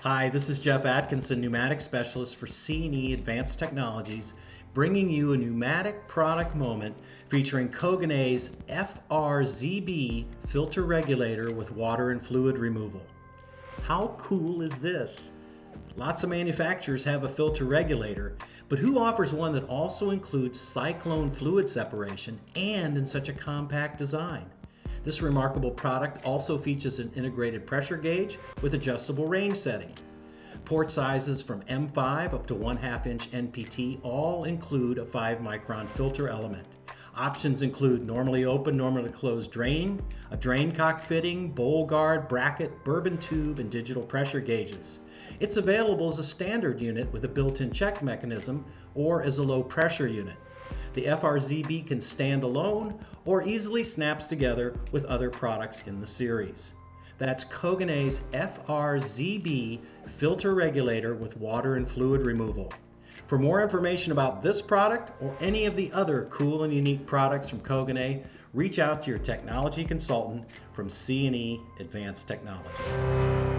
Hi, this is Jeff Atkinson, Pneumatic Specialist for C&E Advanced Technologies, bringing you a Pneumatic Product Moment featuring KOGANEI's FRZB filter regulator with water and fluid removal. How cool is this? Lots of manufacturers have a filter regulator, but who offers one that also includes cyclone fluid separation and in such a compact design? This remarkable product also features an integrated pressure gauge with adjustable range setting. Port sizes from M5 up to 1/2 inch NPT all include a 5-micron filter element. Options include normally open, normally closed drain, a drain cock fitting, bowl guard, bracket, bourbon tube, and digital pressure gauges. It's available as a standard unit with a built-in check mechanism or as a low pressure unit. The FRZB can stand alone or easily snaps together with other products in the series. That's KOGANEI's FRZB filter regulator with water and fluid removal. For more information about this product or any of the other cool and unique products from KOGANEI, reach out to your technology consultant from C&E Advanced Technologies.